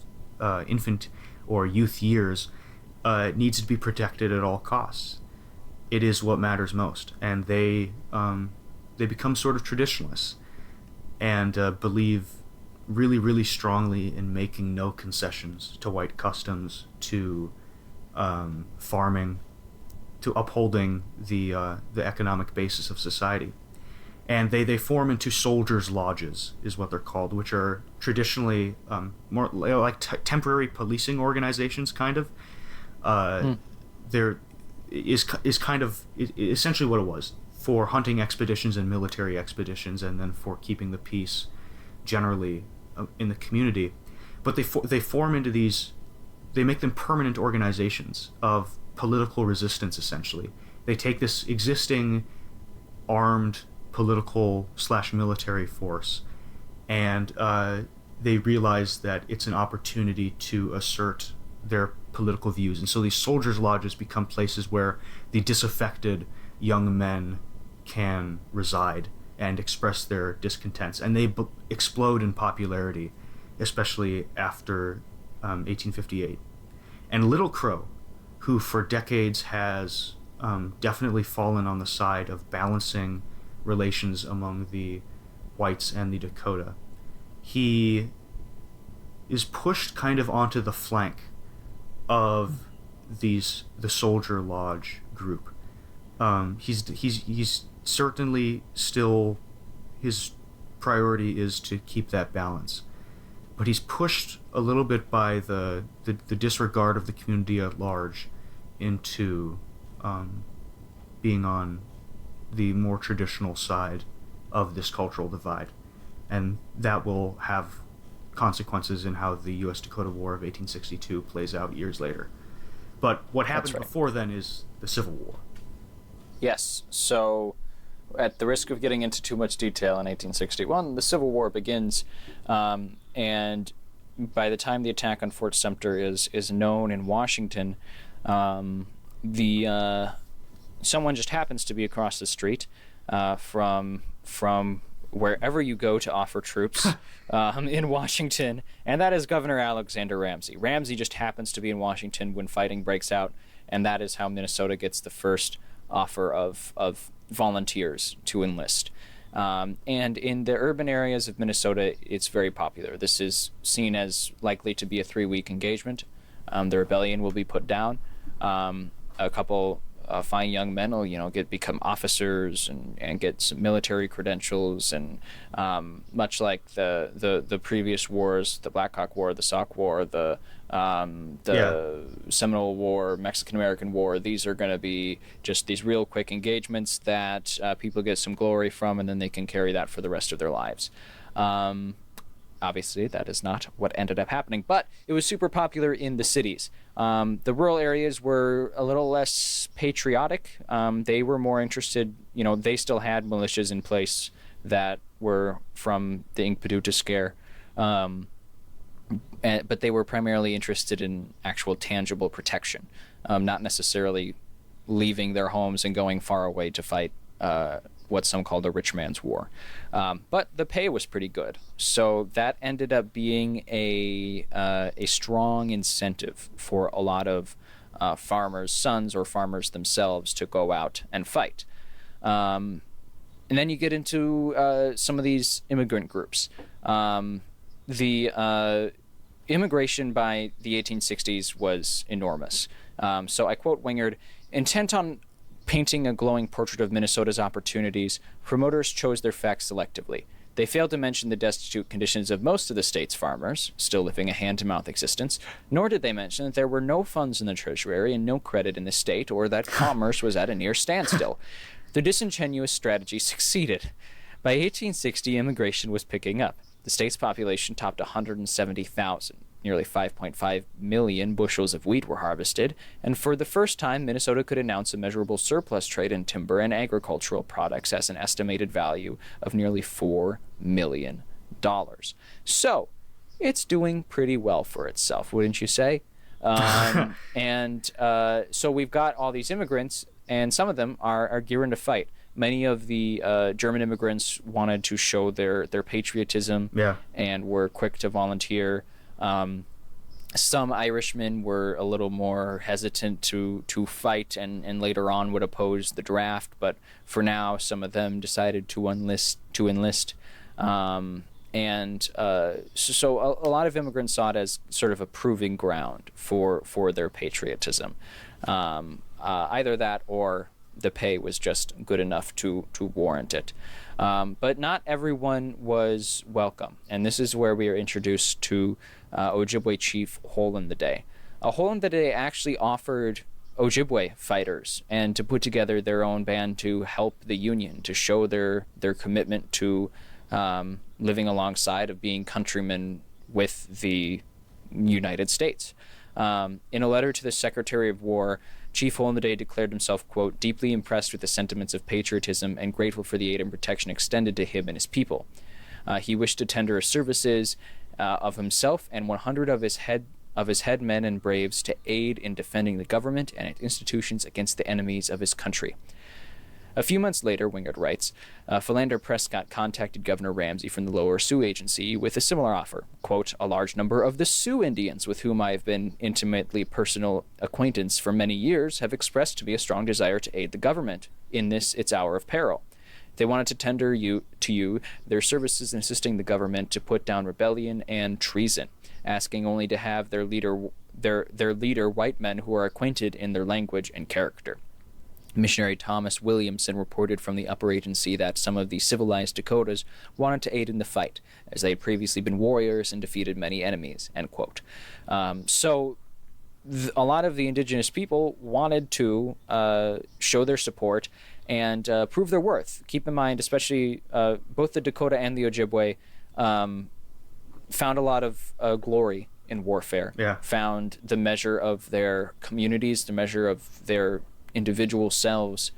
infant or youth years, needs to be protected at all costs. It is what matters most, and they become sort of traditionalists and believe really, really strongly in making no concessions to white customs, to farming, to upholding the economic basis of society. And they form into soldiers' lodges, is what they're called, which are traditionally more like temporary policing organizations, kind of. There is kind of essentially what it was for hunting expeditions and military expeditions, and then for keeping the peace generally in the community. But they form into these. They make them permanent organizations of political resistance. Essentially, they take this existing armed political / military force, and they realize that it's an opportunity to assert their political views. And so these soldiers' lodges become places where the disaffected young men can reside and express their discontents. And they explode in popularity, especially after 1858. And Little Crow, who for decades has definitely fallen on the side of balancing relations among the whites and the Dakota, he is pushed kind of onto the flank of the soldier lodge group. He's certainly still, his priority is to keep that balance, but he's pushed a little bit by the disregard of the community at large into being on the more traditional side of this cultural divide, and that will have consequences in how the U.S. Dakota War of 1862 plays out years later. But what happened before then is the Civil War. Yes, so at the risk of getting into too much detail, in 1861, the Civil War begins, and by the time the attack on Fort Sumter is known in Washington, someone just happens to be across the street from wherever you go to offer troops in Washington, and that is Governor Alexander Ramsey. Ramsey just happens to be in Washington when fighting breaks out, and that is how Minnesota gets the first offer of volunteers to enlist. And in the urban areas of Minnesota, it's very popular. This is seen as likely to be a 3-week engagement. The rebellion will be put down. A couple fine young men will become officers and get some military credentials, and much like the previous wars, the Black Hawk War, the Sauk War, the Seminole War, Mexican-American War, these are going to be just these real quick engagements that people get some glory from, and then they can carry that for the rest of their lives. Obviously, that is not what ended up happening, but it was super popular in the cities. The rural areas were a little less patriotic. They were more interested, they still had militias in place that were from the Inkpaduta scare, but they were primarily interested in actual tangible protection, not necessarily leaving their homes and going far away to fight what some called a rich man's war. But the pay was pretty good. So that ended up being a strong incentive for a lot of farmers' sons or farmers themselves to go out and fight. And then you get into some of these immigrant groups. The immigration by the 1860s was enormous. So I quote Wingerd, "Intent on painting a glowing portrait of Minnesota's opportunities, promoters chose their facts selectively. They failed to mention the destitute conditions of most of the state's farmers, still living a hand-to-mouth existence, nor did they mention that there were no funds in the treasury and no credit in the state, or that commerce was at a near standstill. The disingenuous strategy succeeded. By 1860, immigration was picking up. The state's population topped 170,000. Nearly 5.5 million bushels of wheat were harvested, and for the first time, Minnesota could announce a measurable surplus trade in timber and agricultural products as an estimated value of nearly $4 million. So, it's doing pretty well for itself, wouldn't you say? So we've got all these immigrants, and some of them are gearing to fight. Many of the German immigrants wanted to show their patriotism and were quick to volunteer. Some Irishmen were a little more hesitant to fight and later on would oppose the draft, but for now some of them decided to enlist. So a lot of immigrants saw it as sort of a proving ground for their patriotism. Either that or the pay was just good enough to warrant it. But not everyone was welcome, and this is where we are introduced to Ojibwe chief Hole in the Day. Hole in the Day actually offered Ojibwe fighters and to put together their own band to help the Union, to show their commitment to living alongside of being countrymen with the United States. In a letter to the Secretary of War, Chief Hole in the Day declared himself, quote, deeply impressed with the sentiments of patriotism and grateful for the aid and protection extended to him and his people. He wished to tender services of himself and 100 of his head men and braves to aid in defending the government and its institutions against the enemies of his country. A few months later, Wingerd writes, Philander Prescott contacted Governor Ramsey from the Lower Sioux Agency with a similar offer. Quote, a large number of the Sioux Indians with whom I have been intimately personal acquaintance for many years have expressed to me a strong desire to aid the government in this its hour of peril. They wanted to tender to you their services in assisting the government to put down rebellion and treason, asking only to have their leader white men who are acquainted in their language and character. Missionary Thomas Williamson reported from the upper agency that some of the civilized Dakotas wanted to aid in the fight, as they had previously been warriors and defeated many enemies, end quote. So a lot of the indigenous people wanted to show their support and prove their worth. Keep in mind, especially both the Dakota and the Ojibwe found a lot of glory in warfare, found the measure of their communities, the measure of their individual selves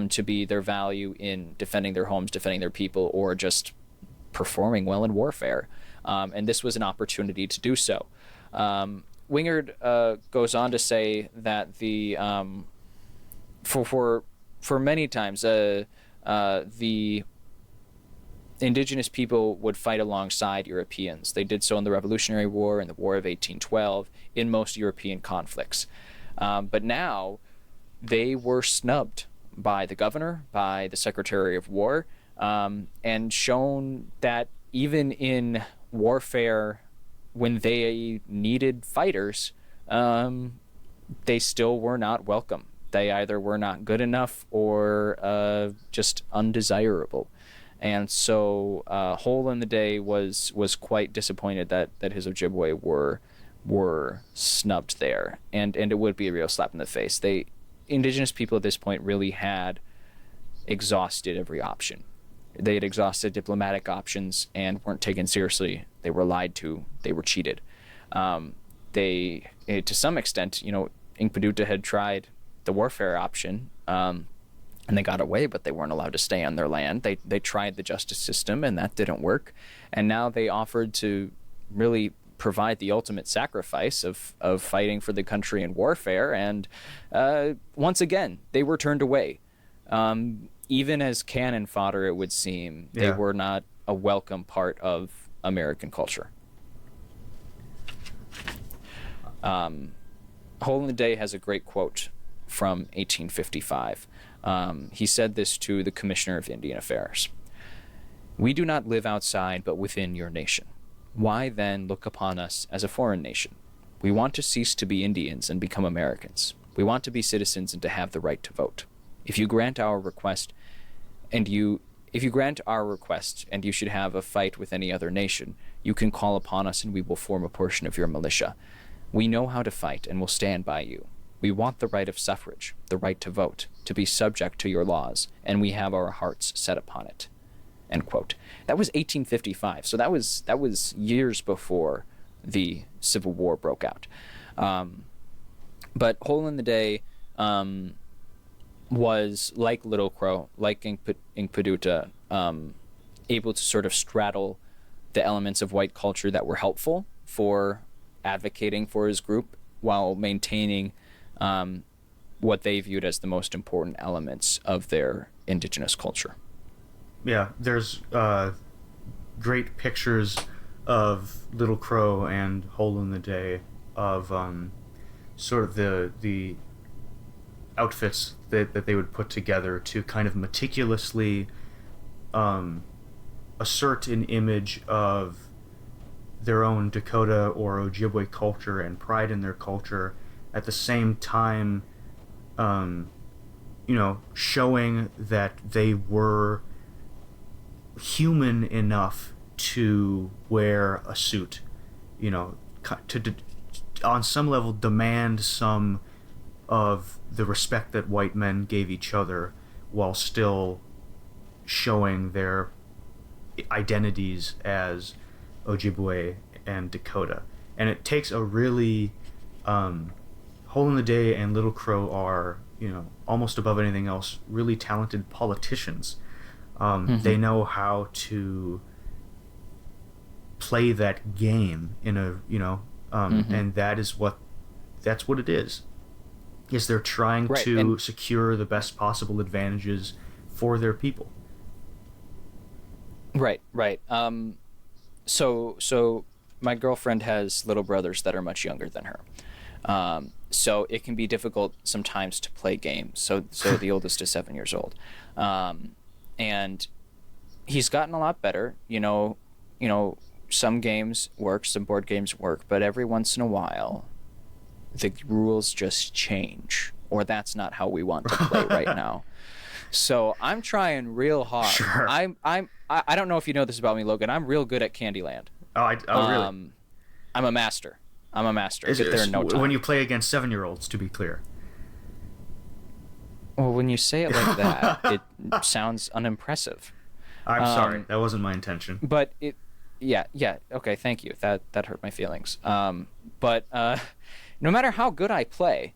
to be their value in defending their homes, defending their people, or just performing well in warfare. And this was an opportunity to do so. Wingerd goes on to say that the for many times the indigenous people would fight alongside Europeans. They did so in the Revolutionary War and the War of 1812, in most European conflicts. But now they were snubbed by the governor, by the Secretary of War, and shown that even in warfare, when they needed fighters, they still were not welcome. They either were not good enough or just undesirable. And so Hole in the Day was quite disappointed that his Ojibwe were snubbed there, and it would be a real slap in the face. Indigenous people at this point really had exhausted every option. They had exhausted diplomatic options and weren't taken seriously. They were lied to. They were cheated. To some extent, Inkpaduta had tried the warfare option, and they got away, but they weren't allowed to stay on their land. They tried the justice system, and that didn't work. And now they offered to really provide the ultimate sacrifice of fighting for the country in warfare, and once again, they were turned away. Even as cannon fodder, it would seem, they were not a welcome part of American culture. Hole in the Day has a great quote from 1855. He said this to the Commissioner of Indian Affairs. "We do not live outside but within your nation. Why then look upon us as a foreign nation? We want to cease to be Indians and become Americans. We want to be citizens and to have the right to vote. If you grant our request and you should have a fight with any other nation, you can call upon us and we will form a portion of your militia. We know how to fight and will stand by you. We want the right of suffrage, the right to vote, to be subject to your laws, and we have our hearts set upon it." End quote. That was 1855, so that was years before the Civil War broke out. But Hole in the Day was, like Little Crow, like Inkpaduta, able to sort of straddle the elements of white culture that were helpful for advocating for his group while maintaining what they viewed as the most important elements of their indigenous culture. Yeah, there's great pictures of Little Crow and Hole in the Day of sort of the outfits that they would put together to kind of meticulously assert an image of their own Dakota or Ojibwe culture and pride in their culture, at the same time showing that they were human enough to wear a suit, to on some level demand some of the respect that white men gave each other while still showing their identities as Ojibwe and Dakota. And it takes a really Hole in the Day and Little Crow are, almost above anything else, really talented politicians. They know how to play that game in a, and that's what it is they're trying to secure the best possible advantages for their people. Right. So my girlfriend has little brothers that are much younger than her. So it can be difficult sometimes to play games. So the oldest is 7 years old. And he's gotten a lot better. Some games work, some board games work, but every once in a while the rules just change, or that's not how we want to play right now. So I'm trying real hard. Sure. I don't know if you know this about me, Logan. I'm real good at Candyland. Really? I'm a master. Get there in no time. When you play against 7-year-olds, to be clear. Well, when you say it like that, it sounds unimpressive. I'm sorry. That wasn't my intention. But yeah. Okay, thank you. That hurt my feelings. But no matter how good I play,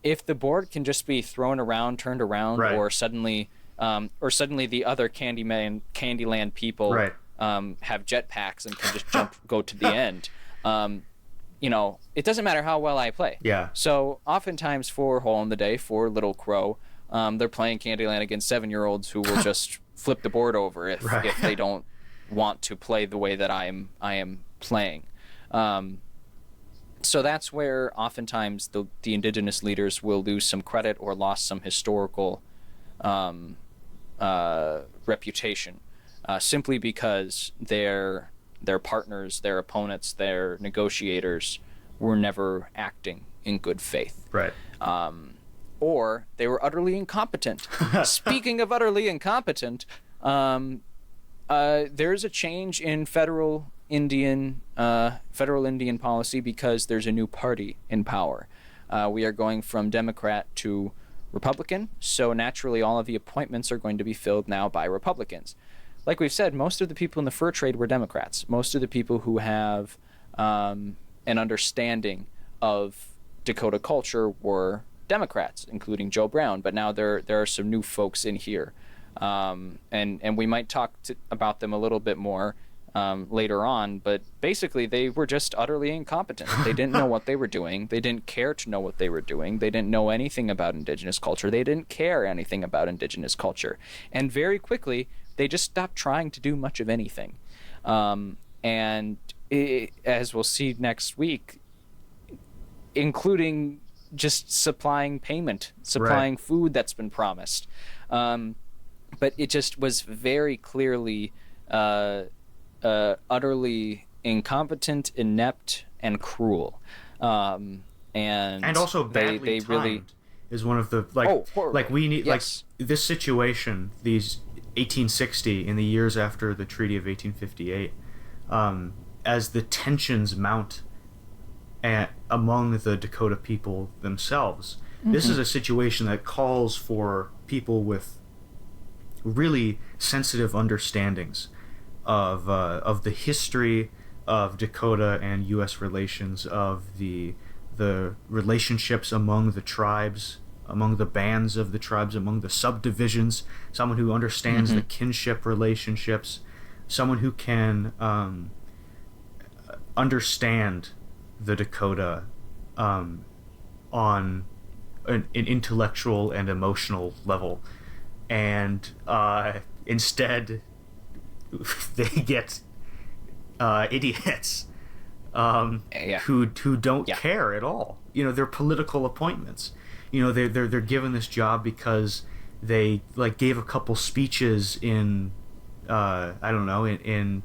if the board can just be thrown around, turned around, right. or suddenly the other Candyland people right. Have jetpacks and can just go to the end. It doesn't matter how well I play. Yeah. So oftentimes for Hole in the Day, for Little Crow, they're playing Candyland against 7-year-olds who will just flip the board over if they don't want to play the way that I am playing. So that's where oftentimes the indigenous leaders will lose some credit or lost some historical reputation, simply because their partners, their opponents, their negotiators were never acting in good faith. Right. or they were utterly incompetent. Speaking of utterly incompetent, there's a change in federal Indian policy because there's a new party in power. We are going from Democrat to Republican, so naturally all of the appointments are going to be filled now by Republicans. Like we've said, most of the people in the fur trade were Democrats. Most of the people who have an understanding of Dakota culture were Democrats, including Joe Brown. But now there are some new folks in here, and we might talk about them a little bit more later on. But basically, they were just utterly incompetent. They didn't know what they were doing. They didn't care to know what they were doing. They didn't know anything about indigenous culture. They didn't care anything about indigenous culture. And very quickly, they just stopped trying to do much of anything. As we'll see next week, including just supplying payment, supplying food that's been promised. But it just was very clearly utterly incompetent, inept, and cruel. And also badly timed really is one of the we need this situation, these 1860 in the years after the Treaty of 1858, as the tensions mount among the Dakota people themselves. This is a situation that calls for people with really sensitive understandings of the history of Dakota and U.S. relations, of the relationships among the tribes, among the bands of the tribes, among the subdivisions, someone who understands the kinship relationships, someone who can understand the Dakota on an intellectual and emotional level. And instead they get idiots who don't care at all. They're political appointments. They're given this job because they gave a couple speeches in in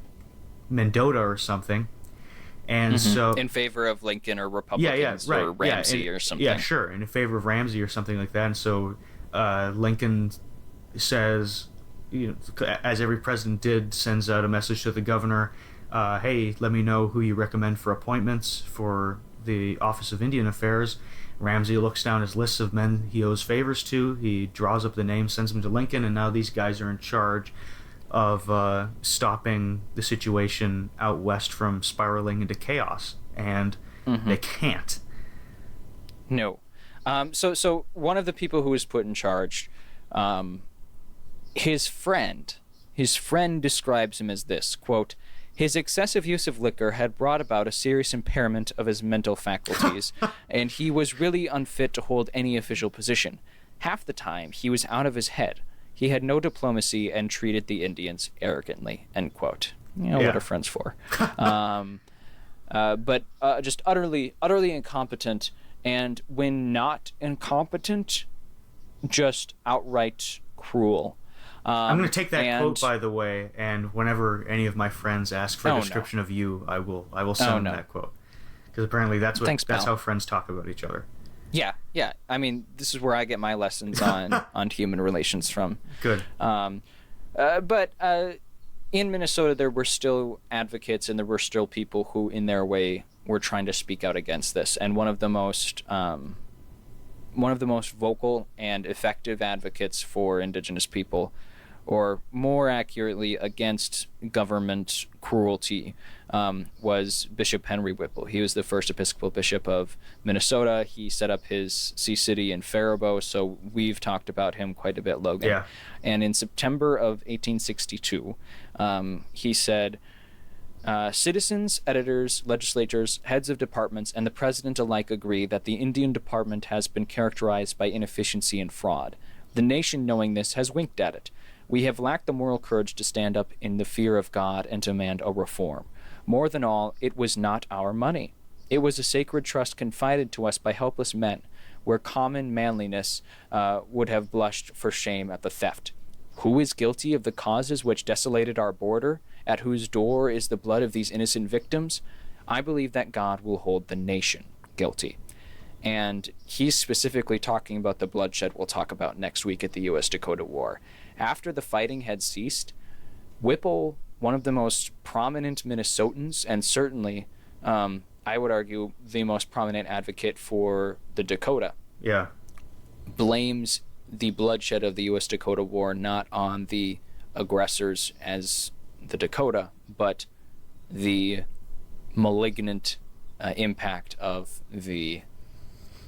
Mendota or something, and so in favor of Lincoln or Republicans or Ramsey or something. Yeah, sure, in favor of Ramsey or something like that. And so Lincoln says, as every president did, sends out a message to the governor, hey, let me know who you recommend for appointments for the Office of Indian Affairs. Ramsey looks down his list of men he owes favors to. He draws up the names, sends them to Lincoln, and now these guys are in charge of stopping the situation out west from spiraling into chaos. And they can't. No. So one of the people who was put in charge, his friend describes him as this, quote, "His excessive use of liquor had brought about a serious impairment of his mental faculties, and he was really unfit to hold any official position. Half the time, he was out of his head. He had no diplomacy and treated the Indians arrogantly," end quote. What are friends for? But just utterly incompetent, and when not incompetent, just outright cruel. I'm going to take that quote, by the way, and whenever any of my friends ask for a description of you, I will send them that quote, because apparently that's how friends talk about each other. Yeah. I mean, this is where I get my lessons on human relations from. Good. But in Minnesota, there were still advocates, and there were still people who, in their way, were trying to speak out against this. And one of the most vocal and effective advocates for indigenous people, or more accurately against government cruelty, was Bishop Henry Whipple. He was the first Episcopal bishop of Minnesota. He set up his see city in Faribault, so we've talked about him quite a bit, Logan. Yeah. And in September of 1862, he said, "Citizens, editors, legislators, heads of departments, and the president alike agree that the Indian Department has been characterized by inefficiency and fraud. The nation, knowing this, has winked at it. We have lacked the moral courage to stand up in the fear of God and demand a reform. More than all, it was not our money. It was a sacred trust confided to us by helpless men, where common manliness would have blushed for shame at the theft. Who is guilty of the causes which desolated our border, at whose door is the blood of these innocent victims? I believe that God will hold the nation guilty." And he's specifically talking about the bloodshed we'll talk about next week at the U.S. Dakota War. After the fighting had ceased, Whipple, one of the most prominent Minnesotans, and certainly, I would argue, the most prominent advocate for the Dakota, Yeah. blames the bloodshed of the U.S. Dakota War not on the aggressors as the Dakota, but the malignant impact of the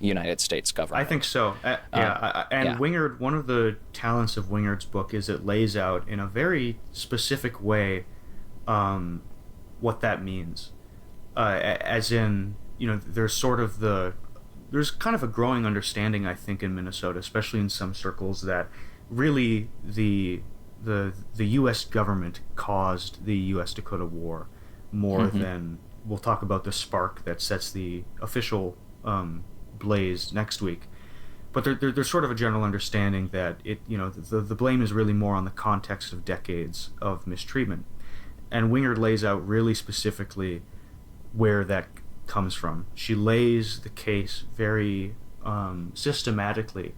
United States government. I think so. Wingerd, one of the talents of Wingerd's book is it lays out in a very specific way what that means. As in, there's kind of a growing understanding, I think, in Minnesota, especially in some circles, that really the U.S. government caused the U.S. Dakota War more than, we'll talk about the spark that sets the official blaze next week. But there's sort of a general understanding that the blame is really more on the context of decades of mistreatment. And Wingerd lays out really specifically where that comes from. She lays the case very systematically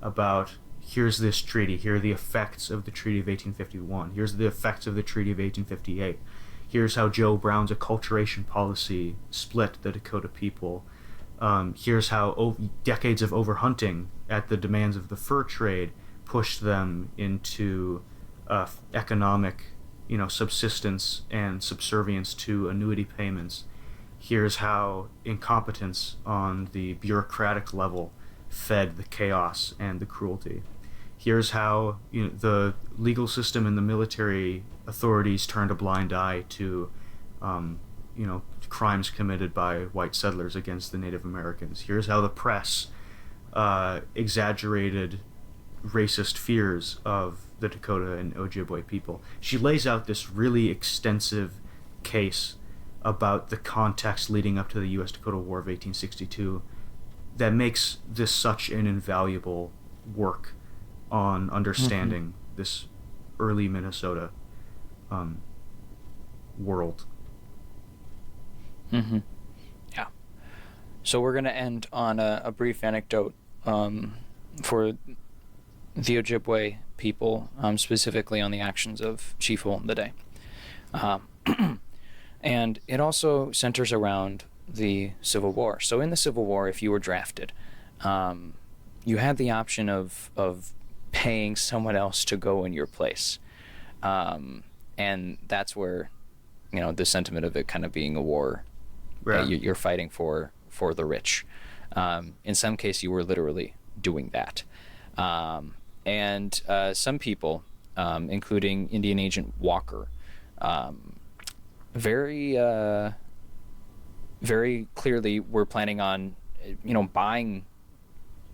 about, here's this treaty, here are the effects of the Treaty of 1851, here's the effects of the Treaty of 1858, here's how Joe Brown's acculturation policy split the Dakota people, here's how decades of overhunting at the demands of the fur trade pushed them into economic subsistence and subservience to annuity payments. Here's how incompetence on the bureaucratic level fed the chaos and the cruelty. Here's how the legal system and the military authorities turned a blind eye to crimes committed by white settlers against the Native Americans. Here's how the press exaggerated racist fears of the Dakota and Ojibwe people. She lays out this really extensive case about the context leading up to the U.S. Dakota War of 1862 that makes this such an invaluable work on understanding this early Minnesota world. Yeah. So we're going to end on a brief anecdote for the Ojibwe people, specifically on the actions of Chief Hole in the Day. And it also centers around the Civil War. So in the Civil War, if you were drafted, you had the option of paying someone else to go in your place. And that's where, the sentiment of it kind of being a war, Yeah. You're fighting for the rich. In some case, you were literally doing that. And some people, including Indian Agent Walker, very clearly were planning on,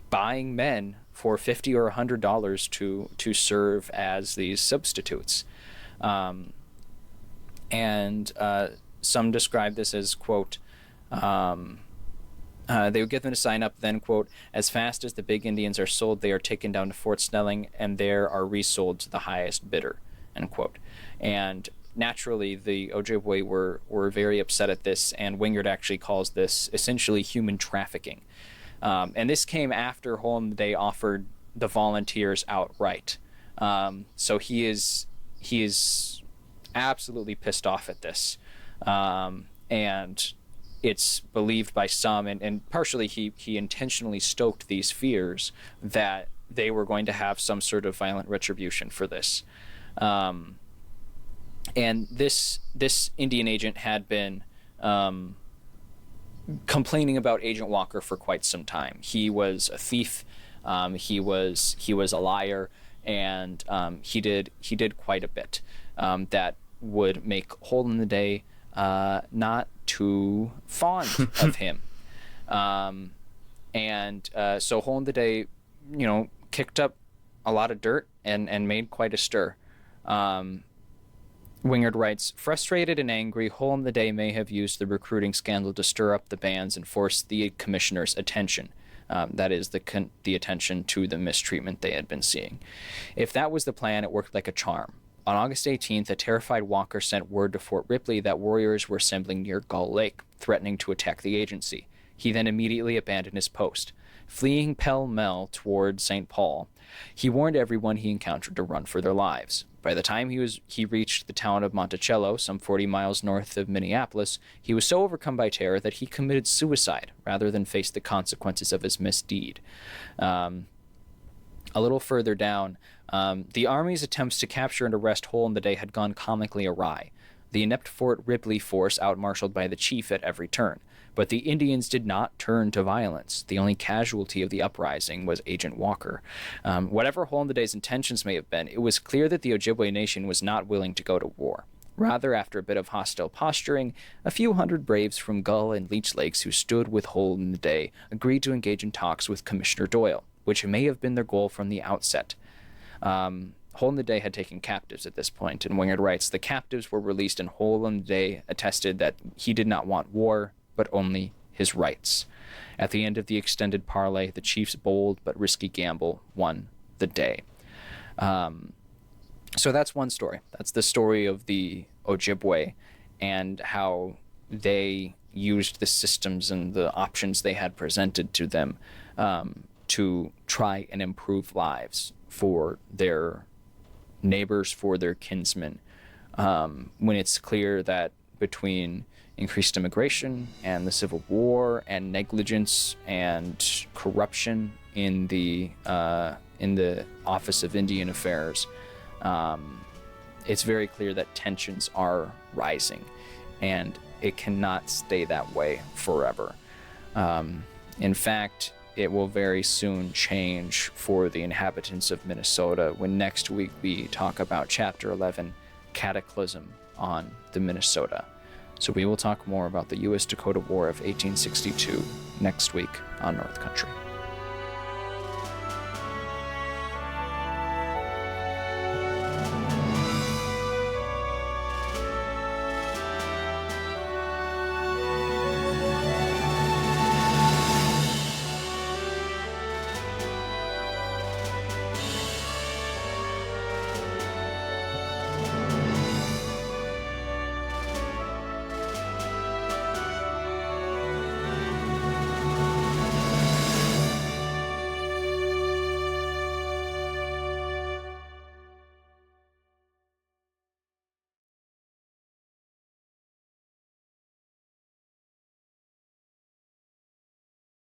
buying men for $50 or $100 to serve as these substitutes. And some describe this as, quote, they would get them to sign up, then, quote, as fast as the big Indians are sold, they are taken down to Fort Snelling and there are resold to the highest bidder, end quote. And naturally, the Ojibwe were very upset at this, and Wingerd actually calls this essentially human trafficking. And this came after Hole in the Day offered the volunteers outright. So he is absolutely pissed off at this. And it's believed by some, and partially he intentionally stoked these fears that they were going to have some sort of violent retribution for this. And this Indian agent had been complaining about Agent Walker for quite some time. He was a thief. He was a liar, and he did quite a bit that would make Hole in the Day not too fond of him. And so Hole in the Day, kicked up a lot of dirt and made quite a stir. Wingerd writes, frustrated and angry, Hole in the Day may have used the recruiting scandal to stir up the bands and force the commissioner's attention. That is, the attention to the mistreatment they had been seeing. If that was the plan, it worked like a charm. On August 18th, a terrified Walker sent word to Fort Ripley that warriors were assembling near Gull Lake, threatening to attack the agency. He then immediately abandoned his post. Fleeing pell-mell toward St. Paul, he warned everyone he encountered to run for their lives. By the time he reached the town of Monticello, some 40 miles north of Minneapolis, he was so overcome by terror that he committed suicide rather than face the consequences of his misdeed. A little further down, the Army's attempts to capture and arrest Hole in the Day had gone comically awry. The inept Fort Ripley force outmarshaled by the chief at every turn. But the Indians did not turn to violence. The only casualty of the uprising was Agent Walker. Whatever Hole in the Day's intentions may have been, it was clear that the Ojibwe Nation was not willing to go to war. Rather, after a bit of hostile posturing, a few hundred braves from Gull and Leech Lakes who stood with Hole in the Day agreed to engage in talks with Commissioner Doyle, which may have been their goal from the outset. Hole in the Day had taken captives at this point, and Wingerd writes, the captives were released and Hole in the Day attested that he did not want war, but only his rights. At the end of the extended parley, the chief's bold but risky gamble won the day. So that's one story. That's the story of the Ojibwe and how they used the systems and the options they had presented to them to try and improve lives for their neighbors, for their kinsmen, when it's clear that between increased immigration and the Civil War and negligence and corruption in the Office of Indian Affairs, it's very clear that tensions are rising, and it cannot stay that way forever. In fact, it will very soon change for the inhabitants of Minnesota when next week we talk about Chapter 11, Cataclysm on the Minnesota. So we will talk more about the U.S. Dakota War of 1862 next week on North Country.